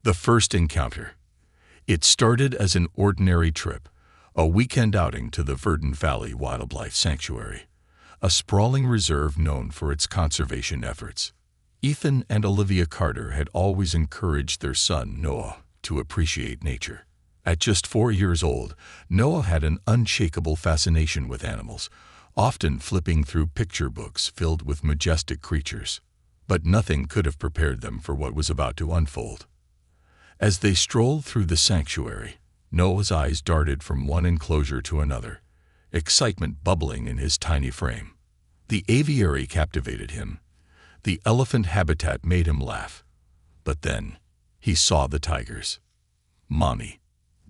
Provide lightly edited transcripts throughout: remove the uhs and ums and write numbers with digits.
The first encounter. It started as an ordinary trip, a weekend outing to the Verdant Valley Wildlife Sanctuary, a sprawling reserve known for its conservation efforts. Ethan and Olivia Carter had always encouraged their son, Noah, to appreciate nature. At just 4 years old, Noah had an unshakable fascination with animals, often flipping through picture books filled with majestic creatures. But nothing could have prepared them for what was about to unfold. As they strolled through the sanctuary, Noah's eyes darted from one enclosure to another, excitement bubbling in his tiny frame. The aviary captivated him. The elephant habitat made him laugh. But then, he saw the tigers. "Mommy,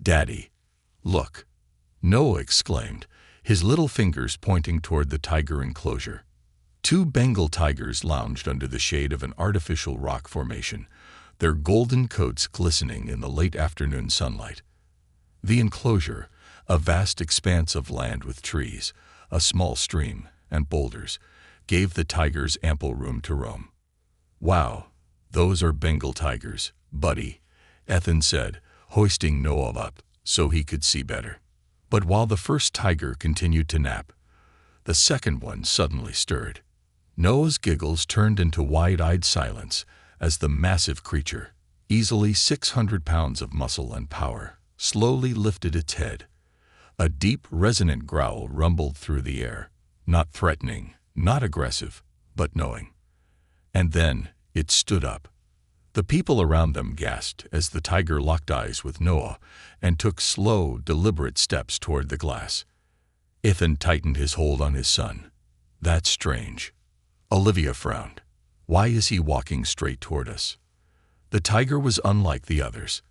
Daddy, look!" Noah exclaimed, his little fingers pointing toward the tiger enclosure. 2 Bengal tigers lounged under the shade of an artificial rock formation, their golden coats glistening in the late afternoon sunlight. The enclosure, a vast expanse of land with trees, a small stream, and boulders, gave the tigers ample room to roam. "Wow, those are Bengal tigers, buddy," Ethan said, hoisting Noah up so he could see better. But while the first tiger continued to nap, the second one suddenly stirred. Noah's giggles turned into wide-eyed silence as the massive creature, easily 600 pounds of muscle and power, slowly lifted its head. A deep, resonant growl rumbled through the air, not threatening, not aggressive, but knowing. And then it stood up. The people around them gasped as the tiger locked eyes with Noah and took slow, deliberate steps toward the glass. Ethan tightened his hold on his son. "That's strange." Olivia frowned. "Why is he walking straight toward us?" The tiger was unlike the others.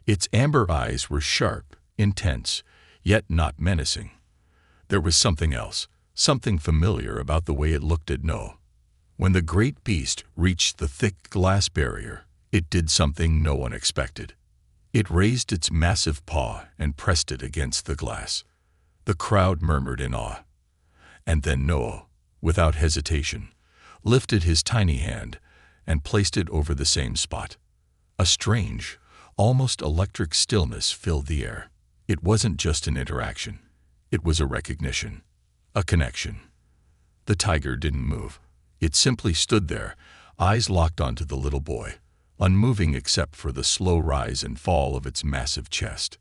Its amber eyes were sharp, intense, yet not menacing. There was something else, something familiar about the way it looked at Noah. When the great beast reached the thick glass barrier, it did something no one expected. It raised its massive paw and pressed it against the glass. The crowd murmured in awe. And then Noah, without hesitation, lifted his tiny hand and placed it over the same spot. A strange, almost electric stillness filled the air. It wasn't just an interaction. It was a recognition, a connection. The tiger didn't move. It simply stood there, eyes locked onto the little boy, unmoving except for the slow rise and fall of its massive chest.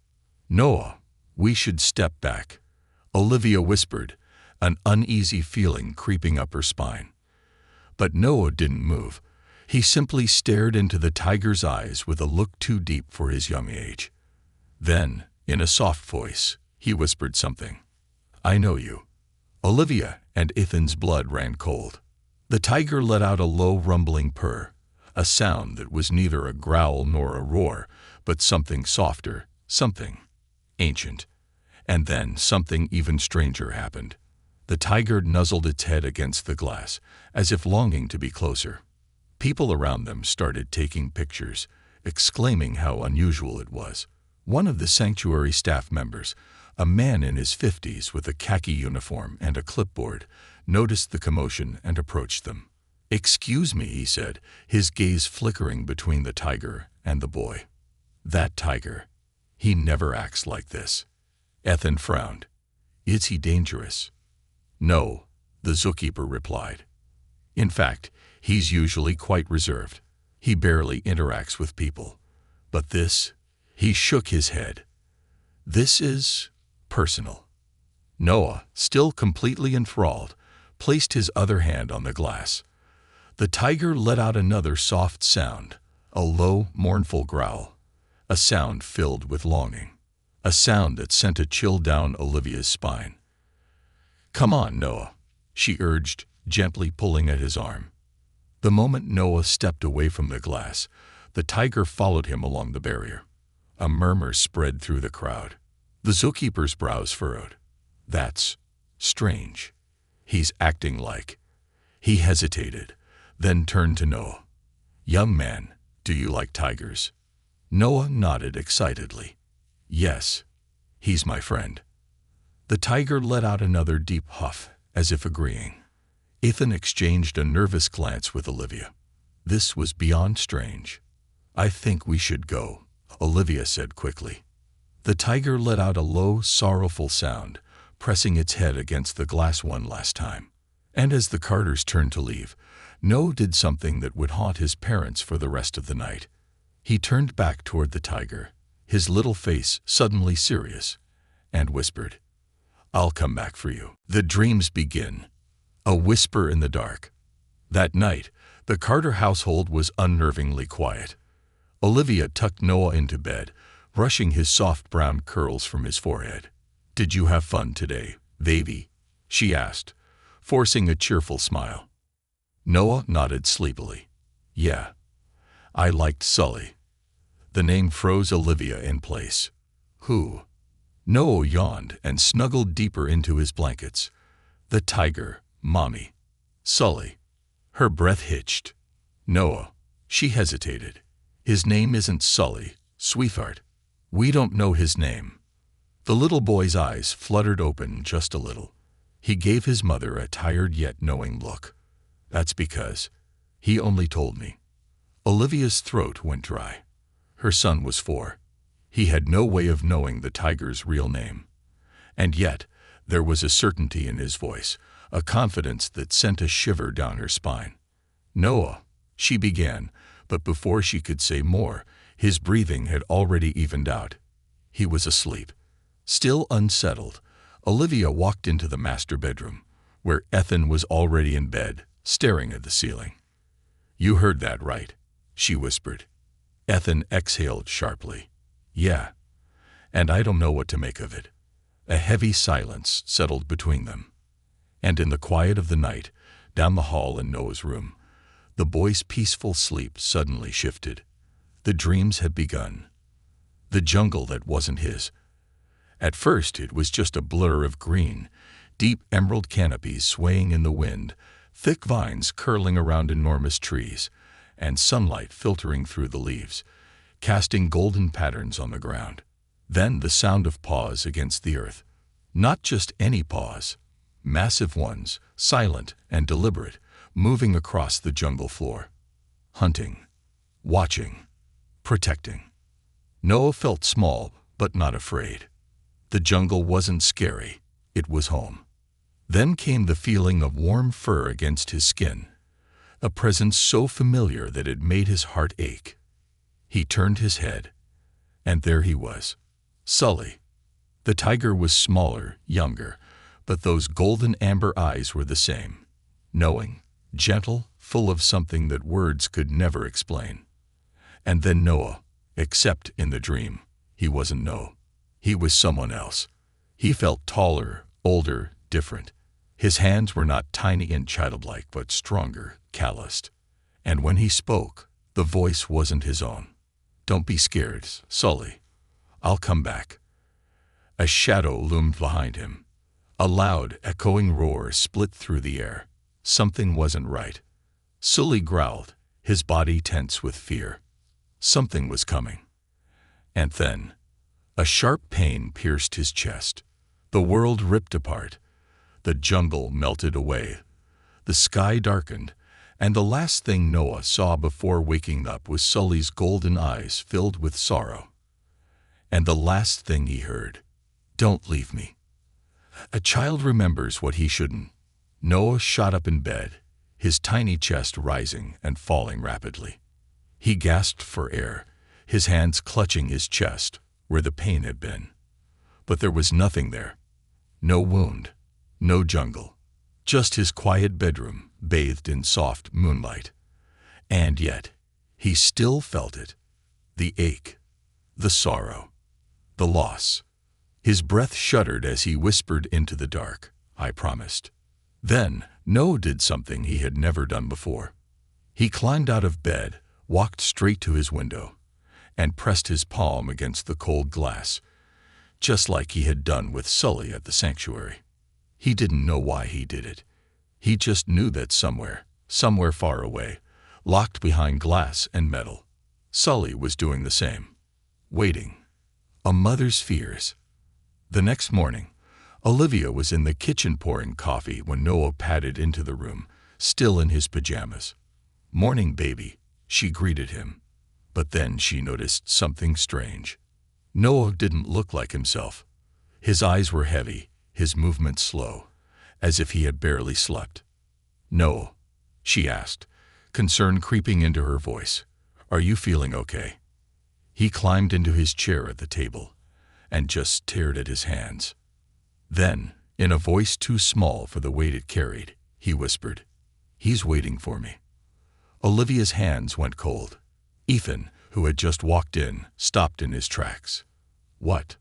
"Noah, we should step back," Olivia whispered, an uneasy feeling creeping up her spine. But Noah didn't move. He simply stared into the tiger's eyes with a look too deep for his young age. Then, in a soft voice, he whispered something. "I know you." Olivia and Ethan's blood ran cold. The tiger let out a low rumbling purr, a sound that was neither a growl nor a roar, but something softer, something ancient. And then something even stranger happened. The tiger nuzzled its head against the glass, as if longing to be closer. People around them started taking pictures, exclaiming how unusual it was. One of the sanctuary staff members, a man in his 50s with a khaki uniform and a clipboard, noticed the commotion and approached them. "Excuse me," he said, his gaze flickering between the tiger and the boy. "That tiger. He never acts like this." Ethan frowned. "Is he dangerous?" "No," the zookeeper replied. "In fact, he's usually quite reserved. He barely interacts with people. But this," he shook his head, "this is personal." Noah, still completely enthralled, placed his other hand on the glass. The tiger let out another soft sound, a low, mournful growl, a sound filled with longing, a sound that sent a chill down Olivia's spine. "Come on, Noah," she urged, gently pulling at his arm. The moment Noah stepped away from the glass, the tiger followed him along the barrier. A murmur spread through the crowd. The zookeeper's brows furrowed. "That's strange. He's acting like..." He hesitated, then turned to Noah. "Young man, do you like tigers?" Noah nodded excitedly. "Yes. He's my friend." The tiger let out another deep huff, as if agreeing. Ethan exchanged a nervous glance with Olivia. This was beyond strange. I think we should go, Olivia said quickly. The tiger let out a low, sorrowful sound, pressing its head against the glass one last time. And as the Carters turned to leave, Noah did something that would haunt his parents for the rest of the night. He turned back toward the tiger, his little face suddenly serious, and whispered, "I'll come back for you." The dreams begin. A whisper in the dark. That night, the Carter household was unnervingly quiet. Olivia tucked Noah into bed, brushing his soft brown curls from his forehead. "Did you have fun today, baby?" she asked, forcing a cheerful smile. Noah nodded sleepily. "Yeah, I liked Sully." The name froze Olivia in place. "Who?" Noah yawned and snuggled deeper into his blankets. "The tiger, Mommy. Sully." Her breath hitched. "Noah." She hesitated. "His name isn't Sully, sweetheart. We don't know his name." The little boy's eyes fluttered open just a little. He gave his mother a tired yet knowing look. "That's because he only told me." Olivia's throat went dry. Her son was 4. He had no way of knowing the tiger's real name. And yet, there was a certainty in his voice, a confidence that sent a shiver down her spine. "Noah," she began, but before she could say more, his breathing had already evened out. He was asleep. Still unsettled, Olivia walked into the master bedroom, where Ethan was already in bed, staring at the ceiling. "You heard that right," she whispered. Ethan exhaled sharply. "Yeah, and I don't know what to make of it." A heavy silence settled between them. And in the quiet of the night, down the hall in Noah's room, the boy's peaceful sleep suddenly shifted. The dreams had begun. The jungle that wasn't his. At first it was just a blur of green, deep emerald canopies swaying in the wind, thick vines curling around enormous trees, and sunlight filtering through the leaves, casting golden patterns on the ground. Then the sound of paws against the earth. Not just any paws. Massive ones, silent and deliberate, moving across the jungle floor. Hunting. Watching. Protecting. Noah felt small, but not afraid. The jungle wasn't scary. It was home. Then came the feeling of warm fur against his skin, a presence so familiar that it made his heart ache. He turned his head, and there he was, Sully. The tiger was smaller, younger, but those golden amber eyes were the same, knowing, gentle, full of something that words could never explain. And then Noah, except in the dream, he wasn't Noah. He was someone else. He felt taller, older, different. His hands were not tiny and childlike, but stronger, calloused. And when he spoke, the voice wasn't his own. "Don't be scared, Sully. I'll come back." A shadow loomed behind him. A loud, echoing roar split through the air. Something wasn't right. Sully growled, his body tense with fear. Something was coming. And then, a sharp pain pierced his chest. The world ripped apart. The jungle melted away. The sky darkened, and the last thing Noah saw before waking up was Sully's golden eyes filled with sorrow. And the last thing he heard, "Don't leave me." A child remembers what he shouldn't. Noah shot up in bed, his tiny chest rising and falling rapidly. He gasped for air, his hands clutching his chest, where the pain had been. But there was nothing there. No wound, no jungle, just his quiet bedroom bathed in soft moonlight. And yet, he still felt it. The ache, the sorrow, the loss. His breath shuddered as he whispered into the dark, "I promised." Then, Noah did something he had never done before. He climbed out of bed, walked straight to his window, and pressed his palm against the cold glass, just like he had done with Sully at the sanctuary. He didn't know why he did it. He just knew that somewhere far away, locked behind glass and metal, Sully was doing the same. Waiting. A mother's fears. The next morning, Olivia was in the kitchen pouring coffee when Noah padded into the room, still in his pajamas. "Morning, baby," she greeted him. But then she noticed something strange. Noah didn't look like himself. His eyes were heavy, his movements slow, as if he had barely slept. "No," she asked, concern creeping into her voice. "Are you feeling okay?" He climbed into his chair at the table and just stared at his hands. Then, in a voice too small for the weight it carried, he whispered, "He's waiting for me." Olivia's hands went cold. Ethan, who had just walked in, stopped in his tracks. "What?"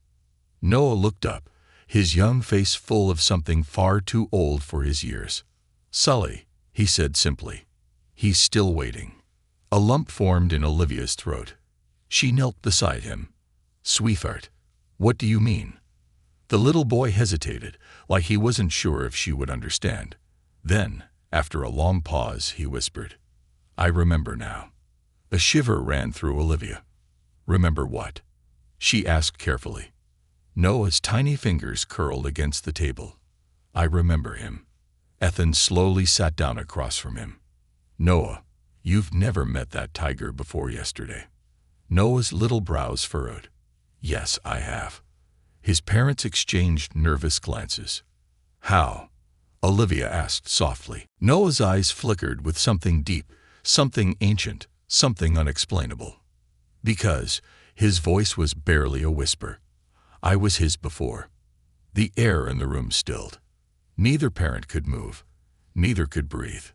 Noah looked up, his young face full of something far too old for his years. "Sully," he said simply. "He's still waiting." A lump formed in Olivia's throat. She knelt beside him. "Sweetheart, what do you mean?" The little boy hesitated, like he wasn't sure if she would understand. Then, after a long pause, he whispered, "I remember now." A shiver ran through Olivia. "Remember what?" she asked carefully. Noah's tiny fingers curled against the table. "I remember him." Ethan slowly sat down across from him. "Noah, you've never met that tiger before yesterday." Noah's little brows furrowed. "Yes, I have." His parents exchanged nervous glances. "How?" Olivia asked softly. Noah's eyes flickered with something deep, something ancient, something unexplainable. "Because," his voice was barely a whisper, "I was his before." The air in the room stilled. Neither parent could move. Neither could breathe.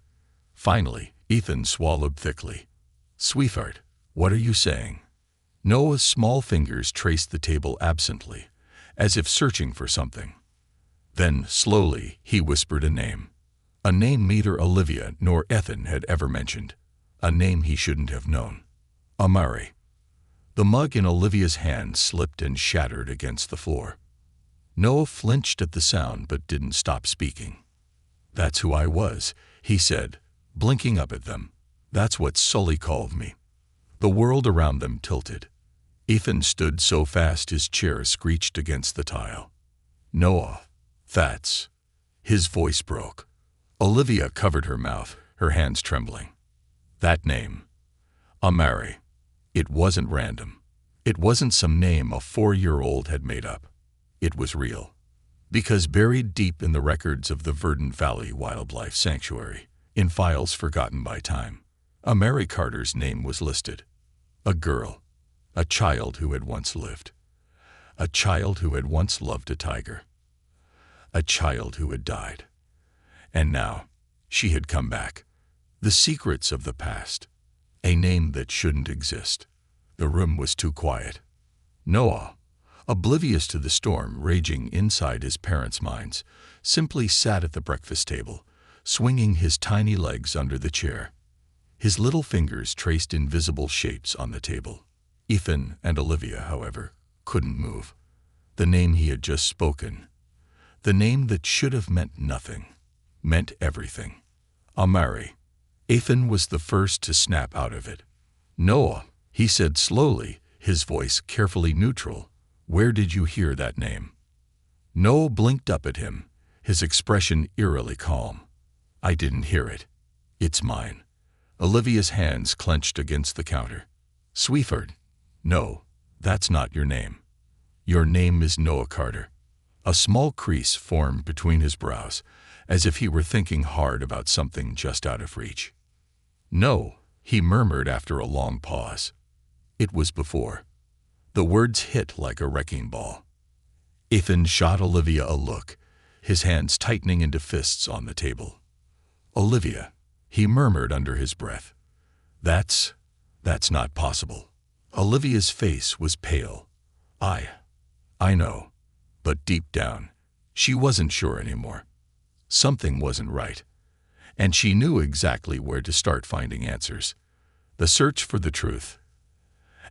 Finally, Ethan swallowed thickly. "Sweetheart, what are you saying?" Noah's small fingers traced the table absently, as if searching for something. Then, slowly, he whispered a name neither Olivia nor Ethan had ever mentioned, a name he shouldn't have known. Amari. The mug in Olivia's hand slipped and shattered against the floor. Noah flinched at the sound but didn't stop speaking. "That's who I was," he said, blinking up at them. "That's what Sully called me." The world around them tilted. Ethan stood so fast his chair screeched against the tile. "Noah, that's..." His voice broke. Olivia covered her mouth, her hands trembling. "That name. Amari. It wasn't random. It wasn't some name a 4-year-old had made up. It was real. Because buried deep in the records of the Verdant Valley Wildlife Sanctuary, in files forgotten by time, Amari Carter's name was listed. A girl. A child who had once lived. A child who had once loved a tiger. A child who had died. And now, she had come back. The secrets of the past. A name that shouldn't exist. The room was too quiet. Noah, oblivious to the storm raging inside his parents' minds, simply sat at the breakfast table, swinging his tiny legs under the chair. His little fingers traced invisible shapes on the table. Ethan and Olivia, however, couldn't move. The name he had just spoken, the name that should have meant nothing, meant everything. Amari. Ethan was the first to snap out of it. "Noah," he said slowly, his voice carefully neutral, "where did you hear that name?" Noah blinked up at him, his expression eerily calm. "I didn't hear it. It's mine." Olivia's hands clenched against the counter. "Sweetheart, no, that's not your name. Your name is Noah Carter." A small crease formed between his brows, as if he were thinking hard about something just out of reach. "No," he murmured after a long pause. "It was before." The words hit like a wrecking ball. Ethan shot Olivia a look, his hands tightening into fists on the table. "Olivia," he murmured under his breath. That's not possible." Olivia's face was pale. I know." But deep down, she wasn't sure anymore. Something wasn't right. And she knew exactly where to start finding answers. The search for the truth.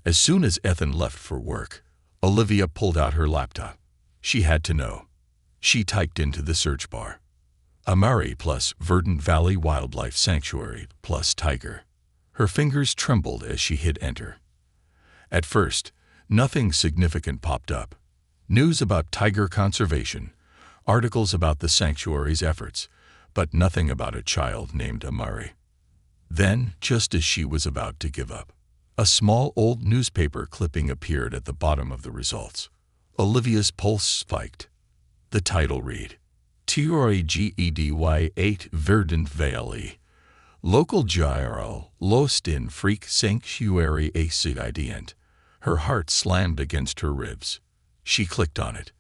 As soon as Ethan left for work, Olivia pulled out her laptop. She had to know. She typed into the search bar, "Amari plus Verdant Valley Wildlife Sanctuary plus tiger." Her fingers trembled as she hit enter. At first, nothing significant popped up. News about tiger conservation, articles about the sanctuary's efforts, but nothing about a child named Amari. Then, just as she was about to give up, A small old newspaper clipping appeared at the bottom of the results. Olivia's pulse spiked. The title read, Tragedy 8 Verdant Valley. Local gyro lost in freak sanctuary accident. Her heart slammed against her ribs. She clicked on it.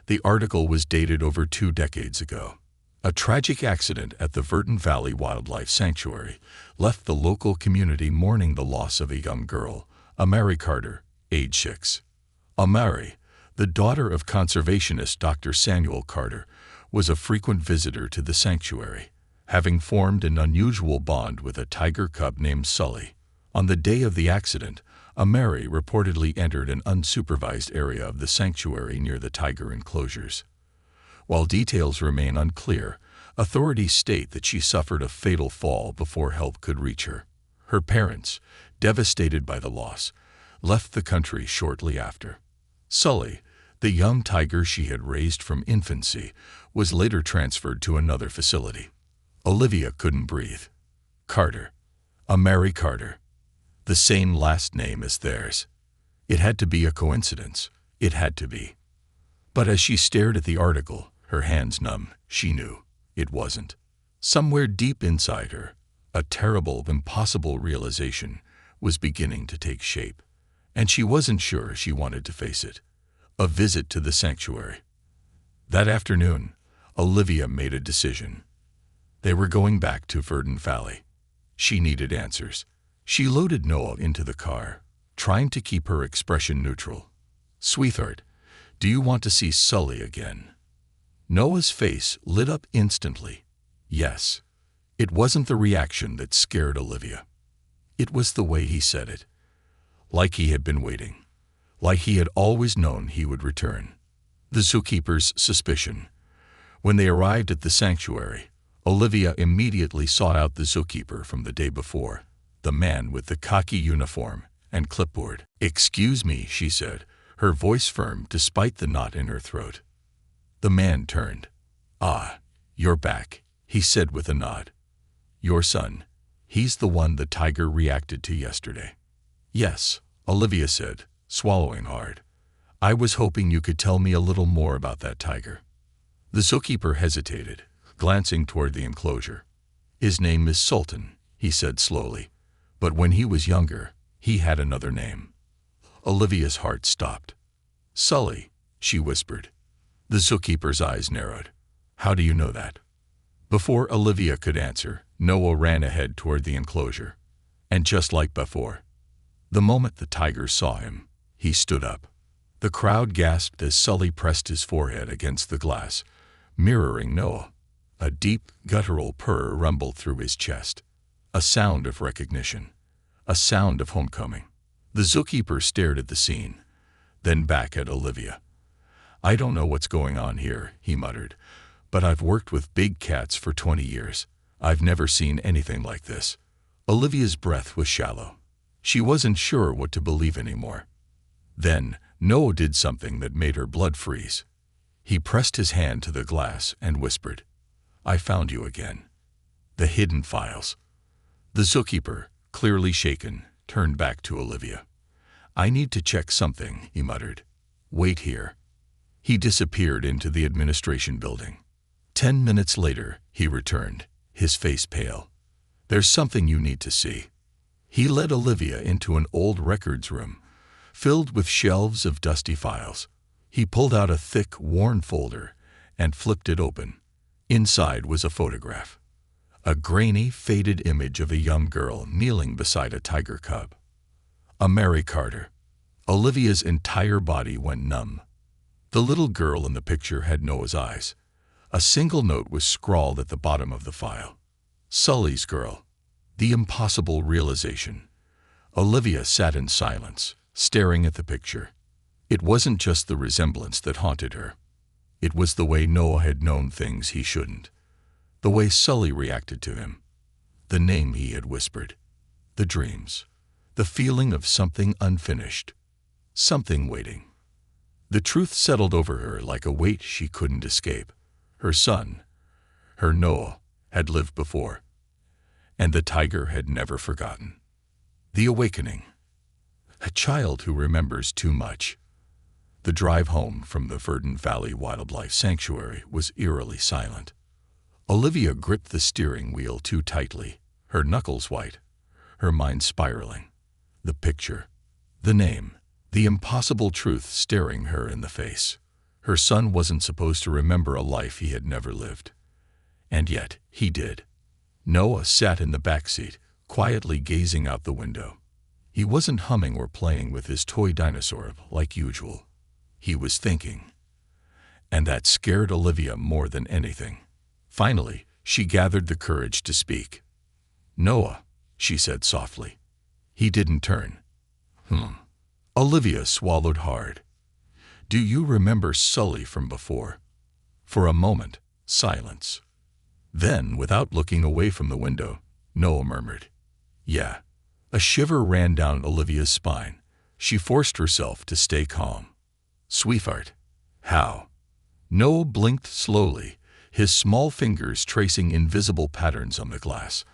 The article was dated over 2 decades ago. A tragic accident at the Verdant Valley Wildlife Sanctuary left the local community mourning the loss of a young girl, Amari Carter, age 6. Amari, the daughter of conservationist Dr. Samuel Carter, was a frequent visitor to the sanctuary, having formed an unusual bond with a tiger cub named Sully. On the day of the accident, Amari reportedly entered an unsupervised area of the sanctuary near the tiger enclosures. While details remain unclear, authorities state that she suffered a fatal fall before help could reach her. Her parents, devastated by the loss, left the country shortly after. Sully, the young tiger she had raised from infancy, was later transferred to another facility. Olivia couldn't breathe. Carter. Amari Carter. The same last name as theirs. It had to be a coincidence. It had to be. But as she stared at the article, her hands numb, she knew it wasn't. Somewhere deep inside her, a terrible, impossible realization was beginning to take shape, and she wasn't sure she wanted to face it. A visit to the sanctuary. That afternoon, Olivia made a decision. They were going back to Verdant Valley. She needed answers. She loaded Noah into the car, trying to keep her expression neutral. "Sweetheart, do you want to see Sully again?" Noah's face lit up instantly. Yes. It wasn't the reaction that scared Olivia. It was the way he said it. Like he had been waiting. Like he had always known he would return. The zookeeper's suspicion. When they arrived at the sanctuary, Olivia immediately sought out the zookeeper from the day before, the man with the khaki uniform and clipboard. "Excuse me," she said, her voice firm despite the knot in her throat. The man turned. "Ah, you're back," he said with a nod. "Your son, he's the one the tiger reacted to yesterday." "Yes," Olivia said, swallowing hard. "I was hoping you could tell me a little more about that tiger." The zookeeper hesitated, glancing toward the enclosure. "His name is Sultan," he said slowly, "but when he was younger, he had another name." Olivia's heart stopped. "Sully," she whispered. The zookeeper's eyes narrowed. "How do you know that?" Before Olivia could answer, Noah ran ahead toward the enclosure. And just like before, the moment the tiger saw him, he stood up. The crowd gasped as Sully pressed his forehead against the glass, mirroring Noah. A deep, guttural purr rumbled through his chest. A sound of recognition. A sound of homecoming. The zookeeper stared at the scene, then back at Olivia. "I don't know what's going on here," he muttered, "but I've worked with big cats for 20 years. I've never seen anything like this." Olivia's breath was shallow. She wasn't sure what to believe anymore. Then Noah did something that made her blood freeze. He pressed his hand to the glass and whispered, "I found you again." The hidden files. The zookeeper, clearly shaken, turned back to Olivia. "I need to check something," he muttered. "Wait here." He disappeared into the administration building. 10 minutes later, he returned, his face pale. "There's something you need to see." He led Olivia into an old records room, filled with shelves of dusty files. He pulled out a thick, worn folder and flipped it open. Inside was a photograph. A grainy, faded image of a young girl kneeling beside a tiger cub. Amari Carter. Olivia's entire body went numb. The little girl in the picture had Noah's eyes. A single note was scrawled at the bottom of the file. Sully's girl. The impossible realization. Olivia sat in silence, staring at the picture. It wasn't just the resemblance that haunted her. It was the way Noah had known things he shouldn't. The way Sully reacted to him. The name he had whispered. The dreams. The feeling of something unfinished. Something waiting. The truth settled over her like a weight she couldn't escape. Her son, her Noah, had lived before. And the tiger had never forgotten. The awakening. A child who remembers too much. The drive home from the Verdon Valley Wildlife Sanctuary was eerily silent. Olivia gripped the steering wheel too tightly, her knuckles white, her mind spiraling. The picture, the name, the impossible truth staring her in the face. Her son wasn't supposed to remember a life he had never lived. And yet, he did. Noah sat in the back seat, quietly gazing out the window. He wasn't humming or playing with his toy dinosaur like usual. He was thinking. And that scared Olivia more than anything. Finally, she gathered the courage to speak. "Noah," she said softly. He didn't turn. Olivia swallowed hard. "Do you remember Sully from before?" For a moment, silence. Then, without looking away from the window, Noah murmured, "Yeah." A shiver ran down Olivia's spine. She forced herself to stay calm. "Sweetheart, how?" Noah blinked slowly, his small fingers tracing invisible patterns on the glass.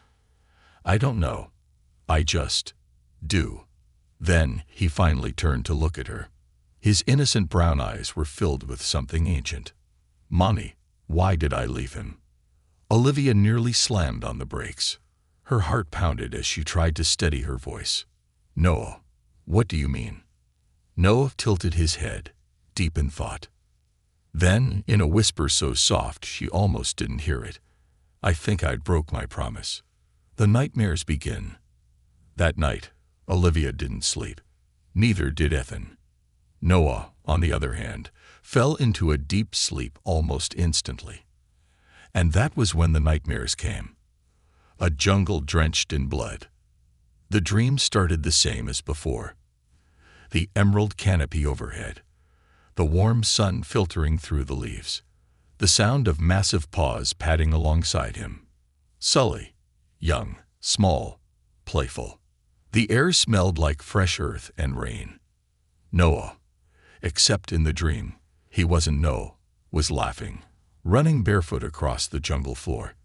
"I don't know. I just do." Then he finally turned to look at her. His innocent brown eyes were filled with something ancient. "Mommy, why did I leave him?" Olivia nearly slammed on the brakes. Her heart pounded as she tried to steady her voice. "Noah, what do you mean?" Noah tilted his head, deep in thought. Then, in a whisper so soft she almost didn't hear it, "I think I broke my promise. The nightmares begin." That night, Olivia didn't sleep. Neither did Ethan. Noah, on the other hand, fell into a deep sleep almost instantly. And that was when the nightmares came. A jungle drenched in blood. The dream started the same as before. The emerald canopy overhead. The warm sun filtering through the leaves. The sound of massive paws padding alongside him. Sully, young, small, playful. The air smelled like fresh earth and rain. Noah, except in the dream, he wasn't Noah, was laughing, running barefoot across the jungle floor.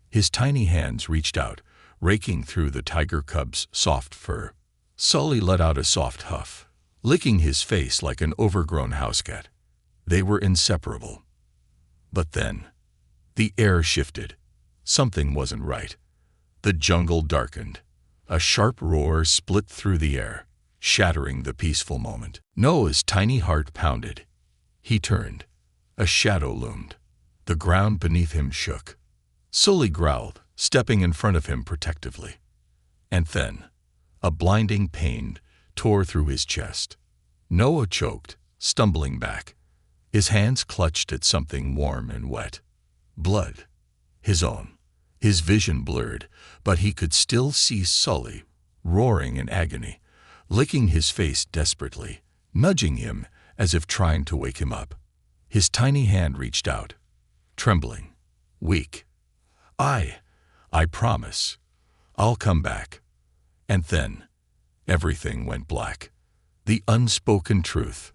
His tiny hands reached out, raking through the tiger cub's soft fur. Sully let out a soft huff, licking his face like an overgrown housecat. They were inseparable. But then, the air shifted. Something wasn't right. The jungle darkened. A sharp roar split through the air, shattering the peaceful moment. Noah's tiny heart pounded. He turned. A shadow loomed. The ground beneath him shook. Sully growled, stepping in front of him protectively. And then, a blinding pain tore through his chest. Noah choked, stumbling back. His hands clutched at something warm and wet. Blood. His own. His vision blurred, but he could still see Sully, roaring in agony, licking his face desperately, nudging him as if trying to wake him up. His tiny hand reached out, trembling, weak. I promise. I'll come back." And then, everything went black. The unspoken truth.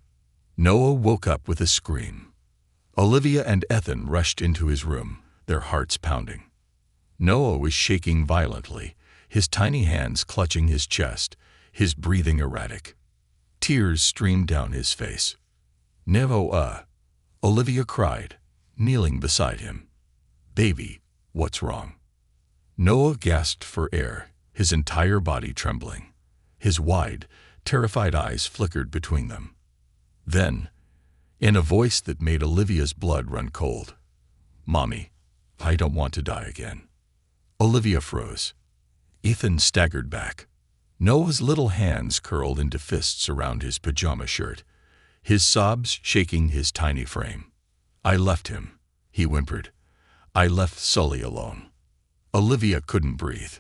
Noah woke up with a scream. Olivia and Ethan rushed into his room, their hearts pounding. Noah was shaking violently, his tiny hands clutching his chest, his breathing erratic. Tears streamed down his face. "Noah," Olivia cried, kneeling beside him. "Baby, what's wrong?" Noah gasped for air, his entire body trembling. His wide, terrified eyes flickered between them. Then, in a voice that made Olivia's blood run cold, "Mommy, I don't want to die again." Olivia froze. Ethan staggered back. Noah's little hands curled into fists around his pajama shirt, his sobs shaking his tiny frame. "I left him," he whimpered. "I left Sully alone." Olivia couldn't breathe.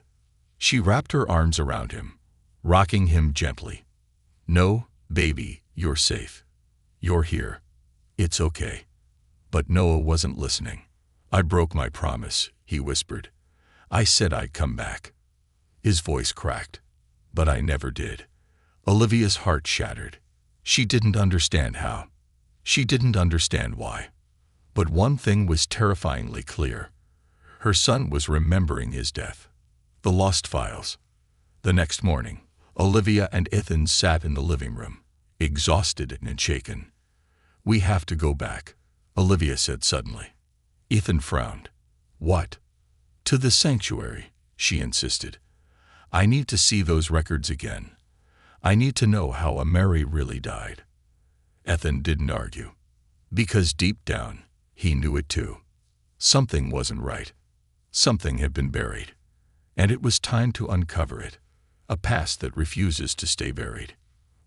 She wrapped her arms around him, rocking him gently. "No, baby, you're safe. You're here. It's okay." But Noah wasn't listening. "I broke my promise," he whispered. "I said I'd come back." His voice cracked. "But I never did." Olivia's heart shattered. She didn't understand how. She didn't understand why. But one thing was terrifyingly clear. Her son was remembering his death. The lost files. The next morning, Olivia and Ethan sat in the living room, exhausted and shaken. "We have to go back," Olivia said suddenly. Ethan frowned. "What?" "To the sanctuary," she insisted. "I need to see those records again. I need to know how Mary really died." Ethan didn't argue, because deep down, he knew it too. Something wasn't right. Something had been buried, and it was time to uncover it, a past that refuses to stay buried.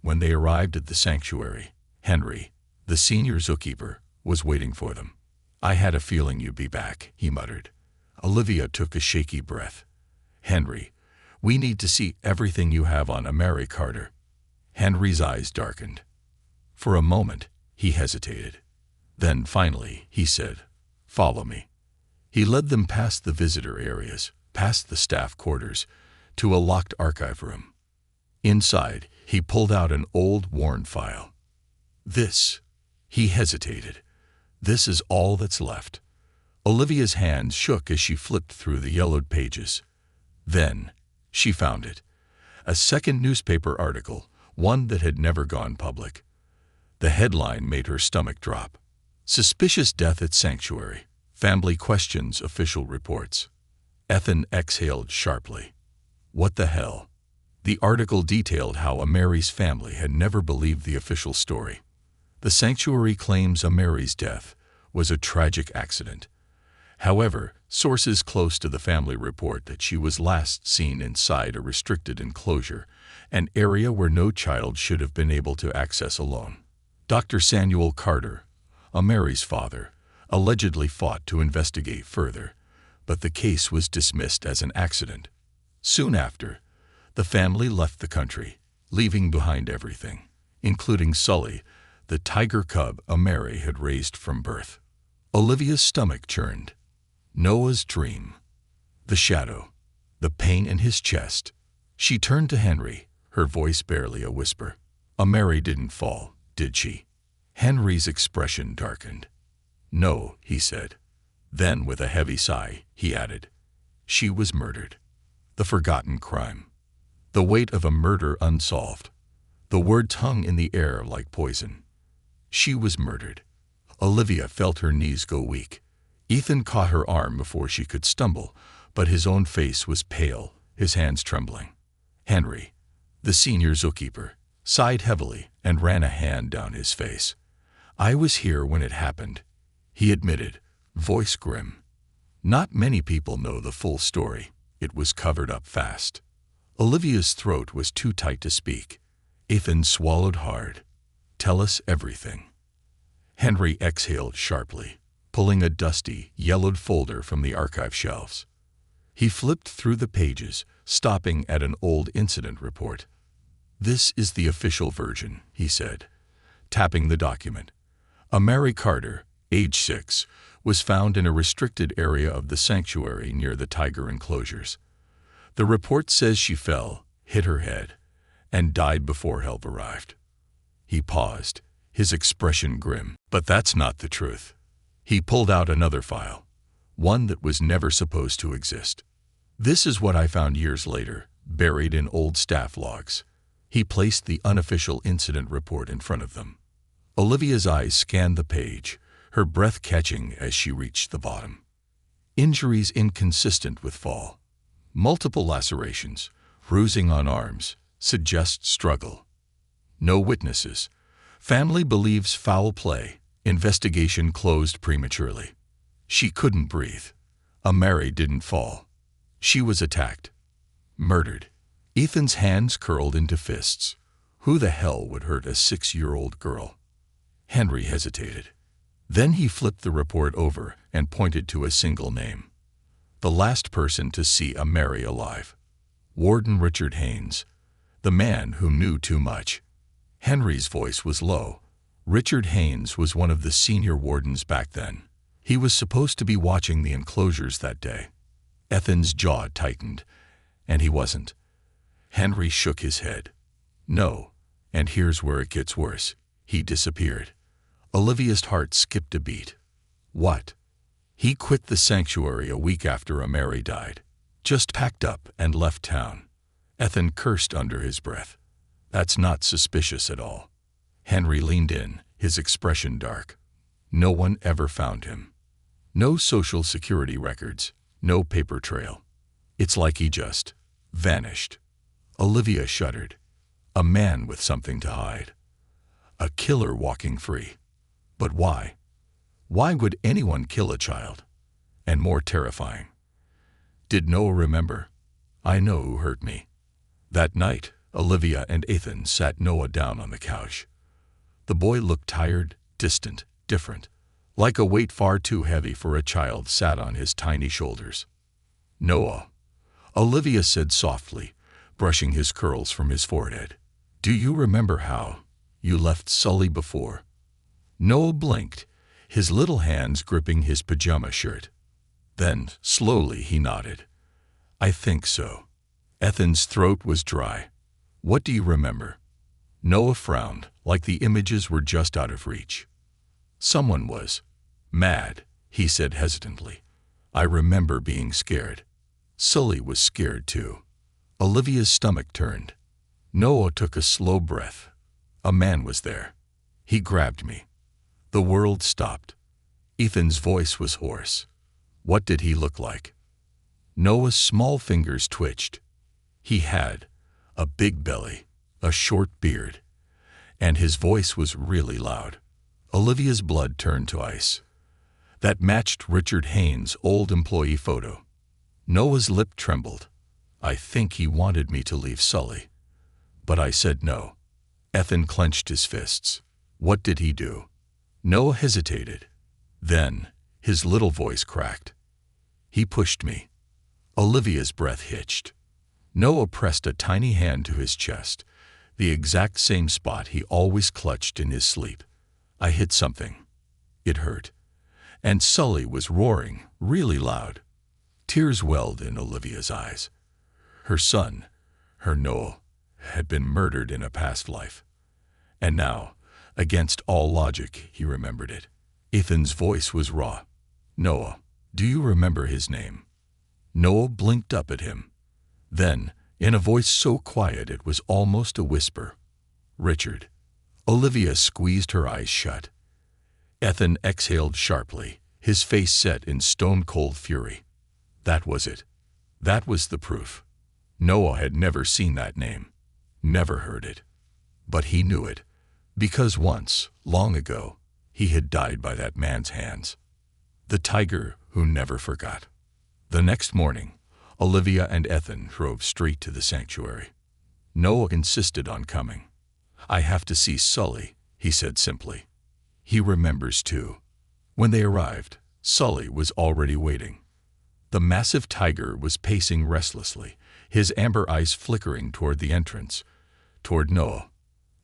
When they arrived at the sanctuary, Henry, the senior zookeeper, was waiting for them. "I had a feeling you'd be back," he muttered. Olivia took a shaky breath. "Henry, we need to see everything you have on Mary Carter." Henry's eyes darkened. For a moment, he hesitated. Then finally, he said, "Follow me." He led them past the visitor areas, past the staff quarters, to a locked archive room. Inside, he pulled out an old, worn file. "This," he hesitated, "this is all that's left." Olivia's hands shook as she flipped through the yellowed pages. Then, she found it. A second newspaper article, one that had never gone public. The headline made her stomach drop. "Suspicious death at sanctuary. Family questions official reports." Ethan exhaled sharply. What the hell? The article detailed how Mary's family had never believed the official story. The sanctuary claims Mary's death was a tragic accident. However, sources close to the family report that she was last seen inside a restricted enclosure, an area where no child should have been able to access alone. Dr. Samuel Carter, Mary's father, allegedly fought to investigate further, but the case was dismissed as an accident. Soon after, the family left the country, leaving behind everything, including Sully, the tiger cub Mary had raised from birth. Olivia's stomach churned. Noah's dream. The shadow. The pain in his chest. She turned to Henry, her voice barely a whisper. "Mary didn't fall, did she?" Henry's expression darkened. "No," he said. Then, with a heavy sigh, he added, "She was murdered." The forgotten crime. The weight of a murder unsolved. The words hung in the air like poison. She was murdered. Olivia felt her knees go weak. Ethan caught her arm before she could stumble, but his own face was pale, his hands trembling. Henry, the senior zookeeper, sighed heavily and ran a hand down his face. "I was here when it happened," he admitted, voice grim. "Not many people know the full story. It was covered up fast." Olivia's throat was too tight to speak. Ethan swallowed hard. "Tell us everything." Henry exhaled sharply, pulling a dusty, yellowed folder from the archive shelves. He flipped through the pages, stopping at an old incident report. "This is the official version," he said, tapping the document. Mary Carter, age 6, was found in a restricted area of the sanctuary near the tiger enclosures. The report says she fell, hit her head, and died before help arrived. He paused, his expression grim. "But that's not the truth." He pulled out another file, one that was never supposed to exist. "This is what I found years later, buried in old staff logs." He placed the unofficial incident report in front of them. Olivia's eyes scanned the page, her breath catching as she reached the bottom. Injuries inconsistent with fall. Multiple lacerations, bruising on arms, suggest struggle. No witnesses. Family believes foul play. Investigation closed prematurely. She couldn't breathe. Mary didn't fall. She was attacked. Murdered. Ethan's hands curled into fists. Who the hell would hurt a 6-year-old girl? Henry hesitated. Then he flipped the report over and pointed to a single name. The last person to see Mary alive. Warden Richard Haynes. The man who knew too much. Henry's voice was low. Richard Haynes was one of the senior wardens back then. He was supposed to be watching the enclosures that day. Ethan's jaw tightened, and he wasn't. Henry shook his head. "No, and here's where it gets worse. He disappeared." Olivia's heart skipped a beat. "What?" "He quit the sanctuary a week after Mary died. Just packed up and left town. Ethan cursed under his breath. That's not suspicious at all. Henry leaned in, his expression dark. No one ever found him. No social security records, no paper trail. It's like he just vanished. Olivia shuddered. A man with something to hide. A killer walking free. But why? Why would anyone kill a child? And more terrifying, did Noah remember? I know who hurt me. That night, Olivia and Ethan sat Noah down on the couch. The boy looked tired, distant, different, like a weight far too heavy for a child sat on his tiny shoulders. Noah, Olivia said softly, brushing his curls from his forehead. Do you remember how you left Sully before? Noah blinked, his little hands gripping his pajama shirt. Then, slowly, he nodded. I think so. Ethan's throat was dry. What do you remember? Noah frowned, like the images were just out of reach. Someone was mad, he said hesitantly. I remember being scared. Sully was scared too. Olivia's stomach turned. Noah took a slow breath. A man was there. He grabbed me. The world stopped. Ethan's voice was hoarse. What did he look like? Noah's small fingers twitched. He had a big belly, a short beard, and his voice was really loud. Olivia's blood turned to ice. That matched Richard Haynes' old employee photo. Noah's lip trembled. I think he wanted me to leave Sully. But I said no. Ethan clenched his fists. What did he do? Noah hesitated. Then, his little voice cracked. He pushed me. Olivia's breath hitched. Noah pressed a tiny hand to his chest, the exact same spot he always clutched in his sleep. I hit something. It hurt. And Sully was roaring, really loud. Tears welled in Olivia's eyes. Her son, her Noah, had been murdered in a past life. And now, against all logic, he remembered it. Ethan's voice was raw. Noah, do you remember his name? Noah blinked up at him. Then, in a voice so quiet it was almost a whisper, Richard. Olivia squeezed her eyes shut. Ethan exhaled sharply, his face set in stone-cold fury. That was it. That was the proof. Noah had never seen that name, never heard it. But he knew it, because once, long ago, he had died by that man's hands. The tiger who never forgot. The next morning, Olivia and Ethan drove straight to the sanctuary. Noah insisted on coming. I have to see Sully, he said simply. He remembers too. When they arrived, Sully was already waiting. The massive tiger was pacing restlessly, his amber eyes flickering toward the entrance, toward Noah.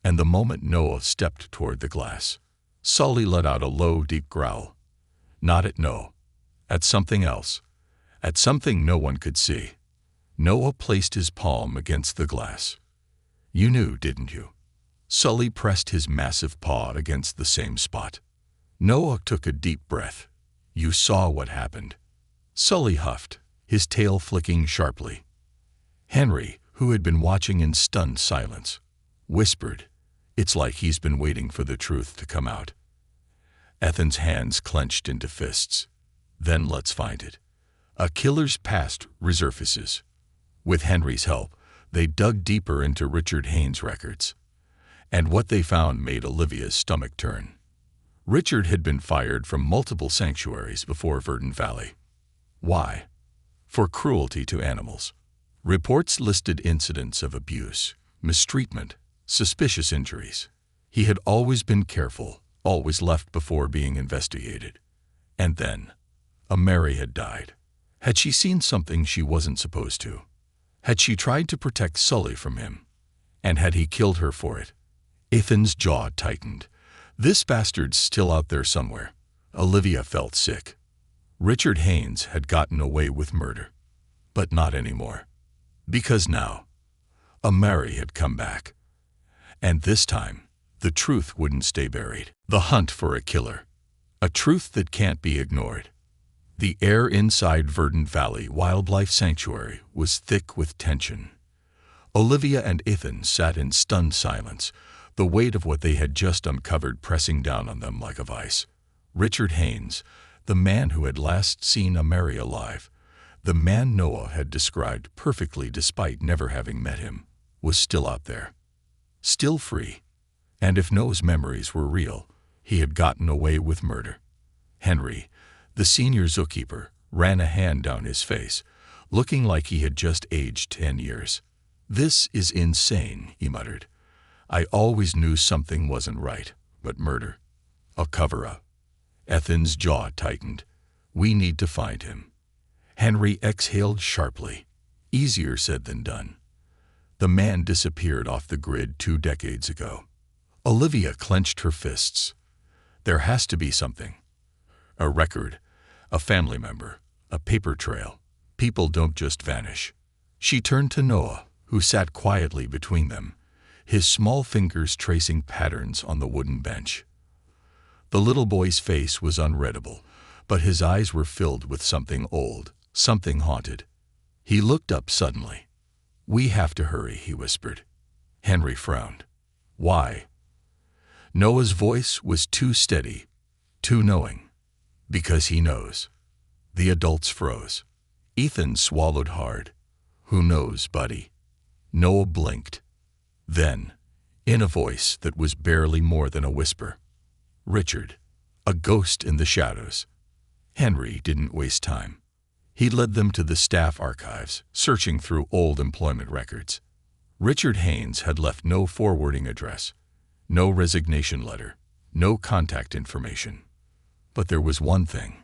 And the moment Noah stepped toward the glass, Sully let out a low, deep growl. Not at Noah. At something else. At something no one could see. Noah placed his palm against the glass. You knew, didn't you? Sully pressed his massive paw against the same spot. Noah took a deep breath. You saw what happened. Sully huffed, his tail flicking sharply. Henry, who had been watching in stunned silence, whispered, It's like he's been waiting for the truth to come out. Ethan's hands clenched into fists. Then let's find it. A killer's past resurfaces. With Henry's help, they dug deeper into Richard Haynes' records. And what they found made Olivia's stomach turn. Richard had been fired from multiple sanctuaries before Verdant Valley. Why? For cruelty to animals. Reports listed incidents of abuse, mistreatment, suspicious injuries. He had always been careful, always left before being investigated. And then, Mary had died. Had she seen something she wasn't supposed to? Had she tried to protect Sully from him? And had he killed her for it? Ethan's jaw tightened. This bastard's still out there somewhere. Olivia felt sick. Richard Haynes had gotten away with murder. But not anymore. Because now, Mary had come back. And this time, the truth wouldn't stay buried. The hunt for a killer. A truth that can't be ignored. The air inside Verdant Valley Wildlife Sanctuary was thick with tension. Olivia and Ethan sat in stunned silence, the weight of what they had just uncovered pressing down on them like a vice. Richard Haynes, the man who had last seen Mary alive, the man Noah had described perfectly despite never having met him, was still out there. Still free. And if Noah's memories were real, he had gotten away with murder. Henry, the senior zookeeper, ran a hand down his face, looking like he had just aged 10 years. "This is insane," he muttered. "I always knew something wasn't right, but murder. A cover-up." Ethan's jaw tightened. "We need to find him." Henry exhaled sharply. Easier said than done. The man disappeared off the grid 2 decades ago. Olivia clenched her fists. There has to be something. A record, a family member, a paper trail. People don't just vanish. She turned to Noah, who sat quietly between them, his small fingers tracing patterns on the wooden bench. The little boy's face was unreadable, but his eyes were filled with something old, something haunted. He looked up suddenly. "We have to hurry," he whispered. Henry frowned. "Why?" Noah's voice was too steady, too knowing. "Because he knows." The adults froze. Ethan swallowed hard. "Who knows, buddy?" Noah blinked. Then, in a voice that was barely more than a whisper, "Richard, a ghost in the shadows." Henry didn't waste time. He led them to the staff archives, searching through old employment records. Richard Haynes had left no forwarding address, no resignation letter, no contact information. But there was one thing: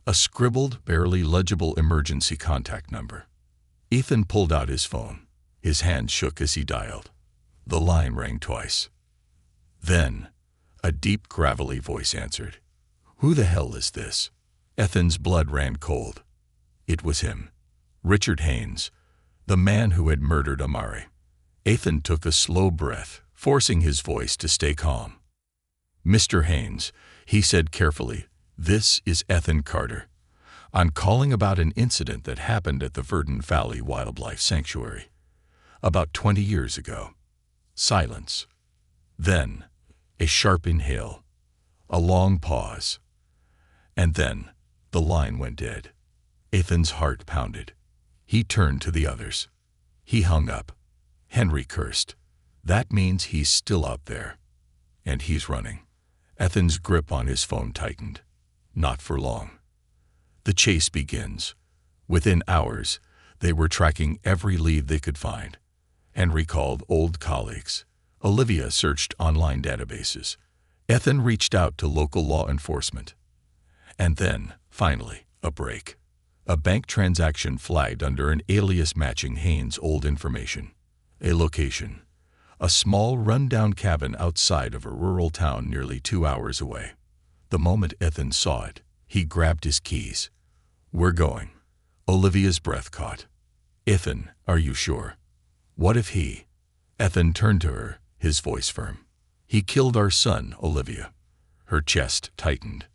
a scribbled, barely legible emergency contact number. Ethan pulled out his phone. His hand shook as he dialed. The line rang twice. Then, a deep, gravelly voice answered. "Who the hell is this?" Ethan's blood ran cold. It was him, Richard Haynes, the man who had murdered Amari. Ethan took a slow breath, forcing his voice to stay calm. "Mr. Haynes," he said carefully, "this is Ethan Carter. I'm calling about an incident that happened at the Verdun Valley Wildlife Sanctuary about 20 years ago." Silence. Then, a sharp inhale, a long pause, and then the line went dead. Ethan's heart pounded. He turned to the others. He hung up. Henry cursed. "That means he's still out there. And he's running." Ethan's grip on his phone tightened. Not for long. The chase begins. Within hours, they were tracking every lead they could find. Henry called old colleagues. Olivia searched online databases. Ethan reached out to local law enforcement. And then, finally, a break. A bank transaction flagged under an alias matching Haynes' old information. A location. A small, run-down cabin outside of a rural town nearly 2 hours away. The moment Ethan saw it, he grabbed his keys. "We're going." Olivia's breath caught. "Ethan, are you sure? What if he—" Ethan turned to her, his voice firm. "He killed our son, Olivia." Her chest tightened.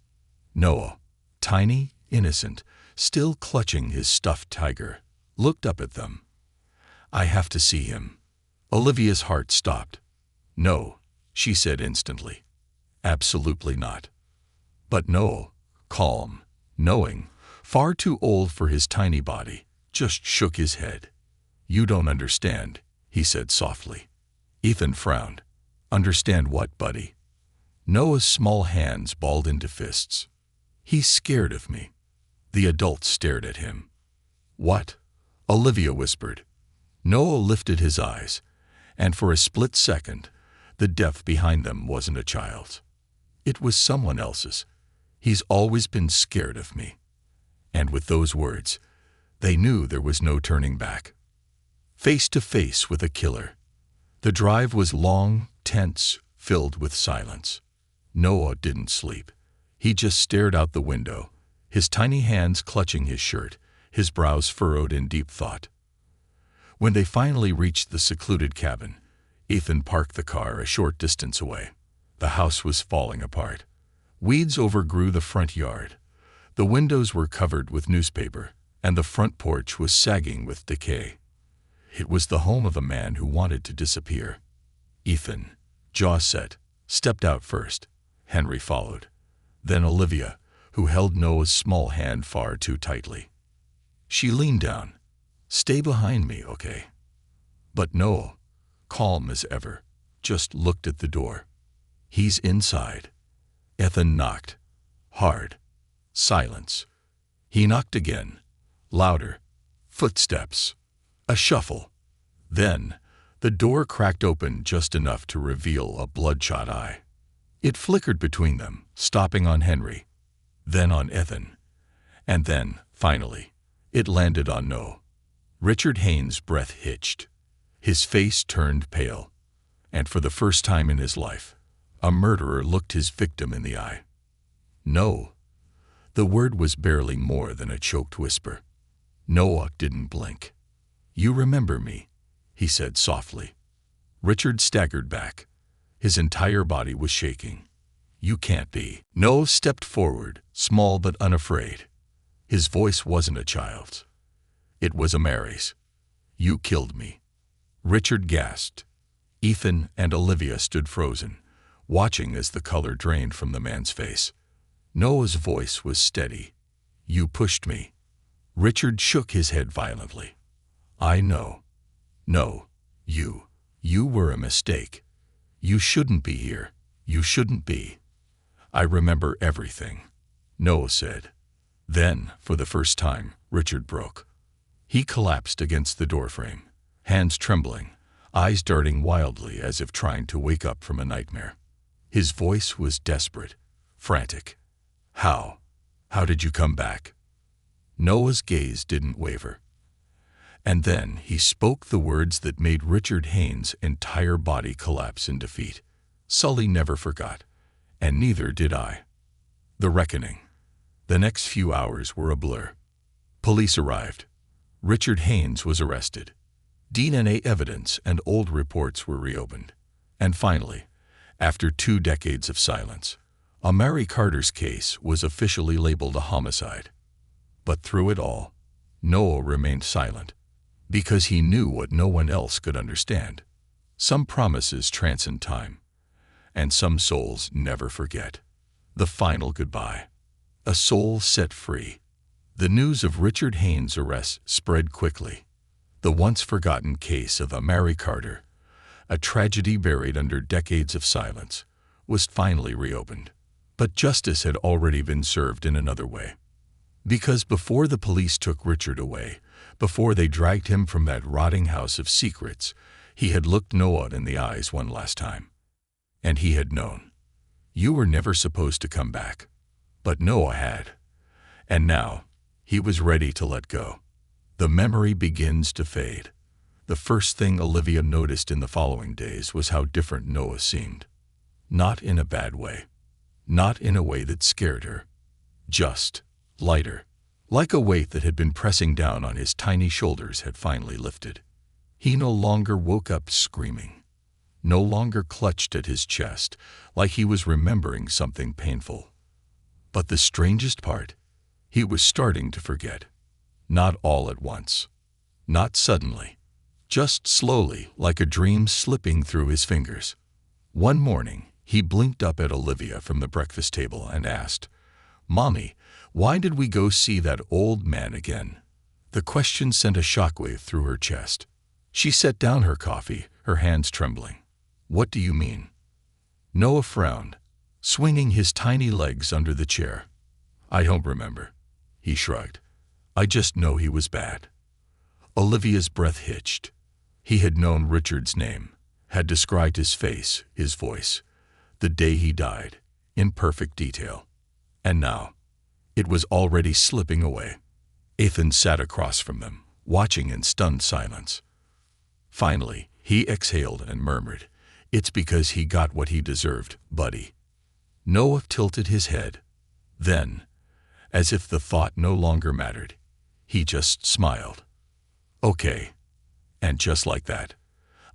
Noah, tiny, innocent, still clutching his stuffed tiger, looked up at them. "I have to see him." Olivia's heart stopped. "No," she said instantly. "Absolutely not." But Noah, calm, knowing, far too old for his tiny body, just shook his head. "You don't understand," he said softly. Ethan frowned. "Understand what, buddy?" Noah's small hands balled into fists. "He's scared of me." The adults stared at him. "What?" Olivia whispered. Noah lifted his eyes, and for a split second, the depth behind them wasn't a child's. It was someone else's. "He's always been scared of me." And with those words, they knew there was no turning back. Face to face with a killer. The drive was long, tense, filled with silence. Noah didn't sleep. He just stared out the window, his tiny hands clutching his shirt, his brows furrowed in deep thought. When they finally reached the secluded cabin, Ethan parked the car a short distance away. The house was falling apart. Weeds overgrew the front yard. The windows were covered with newspaper, and the front porch was sagging with decay. It was the home of a man who wanted to disappear. Ethan, jaw set, stepped out first. Henry followed. Then Olivia, who held Noah's small hand far too tightly. She leaned down. "Stay behind me, okay?" But Noah, calm as ever, just looked at the door. "He's inside." Ethan knocked. Hard. Silence. He knocked again. Louder. Footsteps. A shuffle. Then, the door cracked open just enough to reveal a bloodshot eye. It flickered between them, stopping on Henry, then on Ethan, and then, finally, it landed on Noah. Richard Haynes' breath hitched. His face turned pale, and for the first time in his life, a murderer looked his victim in the eye. "No." The word was barely more than a choked whisper. Noah didn't blink. "You remember me," he said softly. Richard staggered back. His entire body was shaking. "You can't be." Noah stepped forward, small but unafraid. His voice wasn't a child's. It was a Mary's. "You killed me." Richard gasped. Ethan and Olivia stood frozen, watching as the color drained from the man's face. Noah's voice was steady. "You pushed me." Richard shook his head violently. "I know. No, you were a mistake. You shouldn't be here. You shouldn't be." "I remember everything," Noah said. Then, for the first time, Richard broke. He collapsed against the doorframe, hands trembling, eyes darting wildly as if trying to wake up from a nightmare. His voice was desperate, frantic. How did you come back?" Noah's gaze didn't waver. And then he spoke the words that made Richard Haynes' entire body collapse in defeat. "Sully never forgot, and neither did I." The reckoning. The next few hours were a blur. Police arrived. Richard Haynes was arrested. DNA evidence and old reports were reopened. And finally, after 2 decades of silence, Mary Carter's case was officially labeled a homicide. But through it all, Noah remained silent, because he knew what no one else could understand. Some promises transcend time, and some souls never forget. The final goodbye. A soul set free. The news of Richard Haynes' arrest spread quickly. The once-forgotten case of Mary Carter, a tragedy buried under decades of silence, was finally reopened. But justice had already been served in another way. Because before the police took Richard away, before they dragged him from that rotting house of secrets, he had looked Noah in the eyes one last time. And he had known. You were never supposed to come back. But Noah had. And now, he was ready to let go. The memory begins to fade. The first thing Olivia noticed in the following days was how different Noah seemed. Not in a bad way. Not in a way that scared her. Just lighter. Like a weight that had been pressing down on his tiny shoulders had finally lifted. He no longer woke up screaming. No longer clutched at his chest like he was remembering something painful. But the strangest part, he was starting to forget. Not all at once. Not suddenly. Just slowly, like a dream slipping through his fingers. One morning, he blinked up at Olivia from the breakfast table and asked, "Mommy, why did we go see that old man again?" The question sent a shockwave through her chest. She set down her coffee, her hands trembling. "What do you mean?" Noah frowned, swinging his tiny legs under the chair. "I don't remember," he shrugged. "I just know he was bad." Olivia's breath hitched. He had known Richard's name, had described his face, his voice, the day he died, in perfect detail. And now, it was already slipping away. Ethan sat across from them, watching in stunned silence. Finally, he exhaled and murmured, "It's because he got what he deserved, buddy." Noah tilted his head. Then, as if the thought no longer mattered, he just smiled. "Okay." And just like that,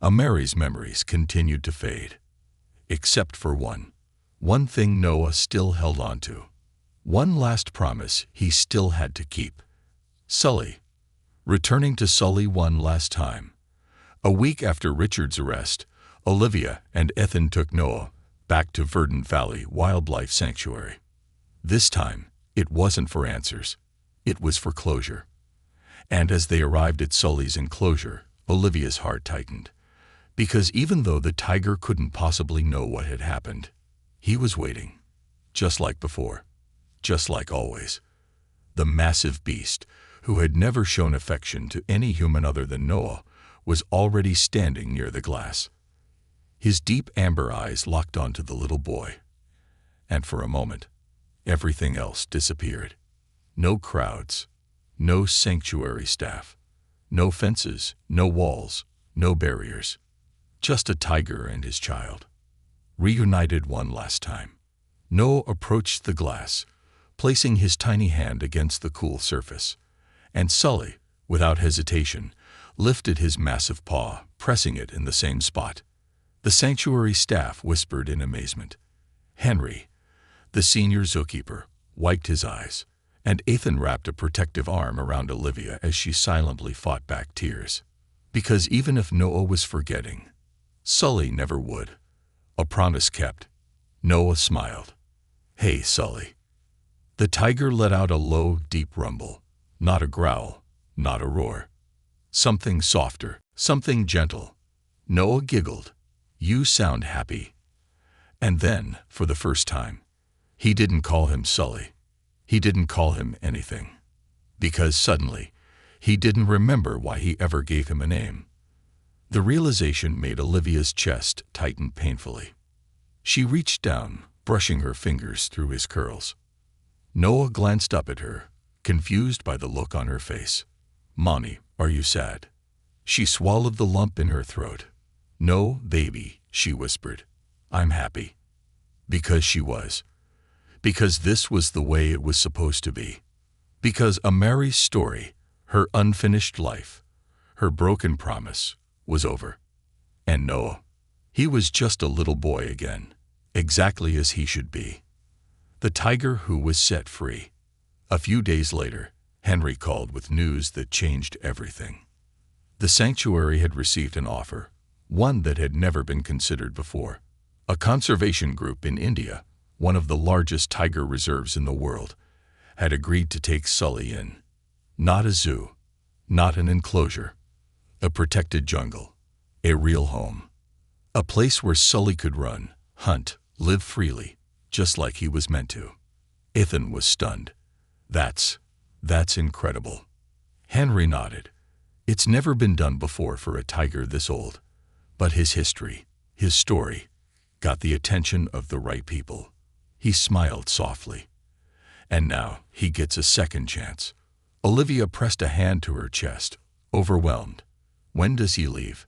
Mary's memories continued to fade. Except for one thing Noah still held on to. One last promise he still had to keep. Sully. Returning to Sully one last time, A week after Richard's arrest, Olivia and Ethan took Noah back to Verdant Valley Wildlife Sanctuary. This time, it wasn't for answers. It was for closure. And as they arrived at Sully's enclosure, Olivia's heart tightened. Because even though the tiger couldn't possibly know what had happened, he was waiting. Just like before. Just like always. The massive beast, who had never shown affection to any human other than Noah, was already standing near the glass. His deep amber eyes locked onto the little boy. And for a moment, everything else disappeared. No crowds, no sanctuary staff, no fences, no walls, no barriers. Just a tiger and his child. Reunited one last time. Noah approached the glass, placing his tiny hand against the cool surface. And Sully, without hesitation, lifted his massive paw, pressing it in the same spot. The sanctuary staff whispered in amazement. Henry, the senior zookeeper, wiped his eyes, and Ethan wrapped a protective arm around Olivia as she silently fought back tears. Because even if Noah was forgetting, Sully never would. A promise kept. Noah smiled. Hey, Sully. The tiger let out a low, deep rumble. Not a growl, not a roar. Something softer, something gentle. Noah giggled. You sound happy. And then, for the first time, he didn't call him Sully. He didn't call him anything. Because suddenly, he didn't remember why he ever gave him a name. The realization made Olivia's chest tighten painfully. She reached down, brushing her fingers through his curls. Noah glanced up at her, confused by the look on her face. Mommy, are you sad? She swallowed the lump in her throat. No, baby, she whispered. I'm happy. Because she was. Because this was the way it was supposed to be. Because Amari's story, her unfinished life, her broken promise, was over. And Noah, he was just a little boy again, exactly as he should be. The tiger who was set free. A few days later, Henry called with news that changed everything. The sanctuary had received an offer, one that had never been considered before. A conservation group in India, one of the largest tiger reserves in the world, had agreed to take Sully in. Not a zoo, not an enclosure, a protected jungle, a real home. A place where Sully could run, hunt, live freely, just like he was meant to. Ethan was stunned. That's incredible. Henry nodded. It's never been done before for a tiger this old. But his history, his story, got the attention of the right people. He smiled softly. And now he gets a second chance. Olivia pressed a hand to her chest, overwhelmed. When does he leave?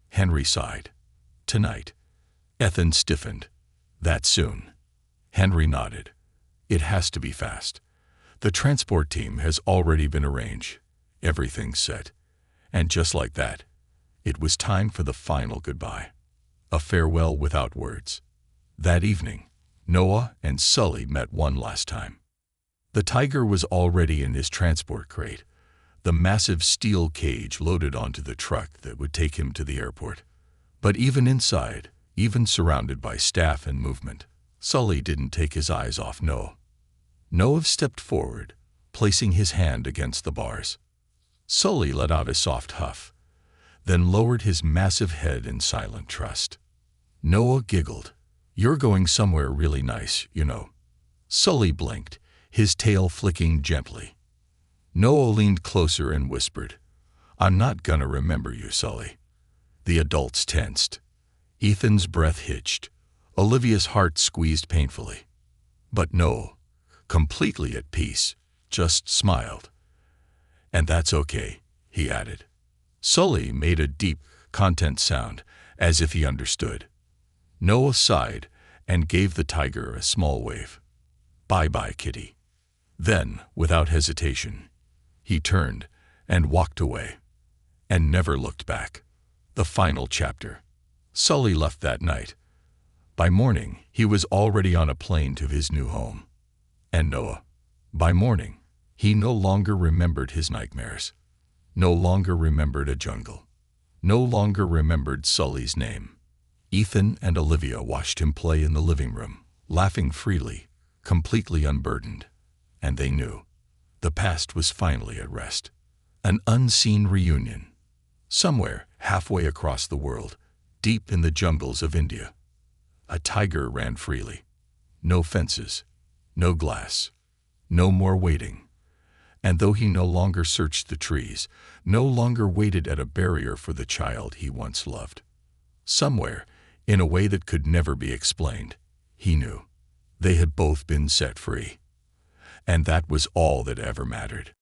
Henry sighed. Tonight. Ethan stiffened. That soon. Henry nodded. It has to be fast. The transport team has already been arranged. Everything's set. And just like that, it was time for the final goodbye. A farewell without words. That evening, Noah and Sully met one last time. The tiger was already in his transport crate, the massive steel cage loaded onto the truck that would take him to the airport. But even inside, even surrounded by staff and movement, Sully didn't take his eyes off Noah. Noah stepped forward, placing his hand against the bars. Sully let out a soft huff, then lowered his massive head in silent trust. Noah giggled. You're going somewhere really nice, you know. Sully blinked, his tail flicking gently. Noah leaned closer and whispered, I'm not gonna remember you, Sully. The adults tensed. Ethan's breath hitched. Olivia's heart squeezed painfully. But Noah, completely at peace, just smiled. And that's okay, he added. Sully made a deep, content sound, as if he understood. Noah sighed and gave the tiger a small wave. Bye-bye, kitty. Then, without hesitation, he turned and walked away, and never looked back. The final chapter. Sully left that night. By morning, he was already on a plane to his new home. And Noah, by morning, he no longer remembered his nightmares, no longer remembered a jungle, no longer remembered Sully's name. Ethan and Olivia watched him play in the living room, laughing freely, completely unburdened. And they knew the past was finally at rest. An unseen reunion. Somewhere, halfway across the world, deep in the jungles of India, a tiger ran freely. No fences, no glass, no more waiting. And though he no longer searched the trees, no longer waited at a barrier for the child he once loved, somewhere, in a way that could never be explained, he knew they had both been set free. And that was all that ever mattered.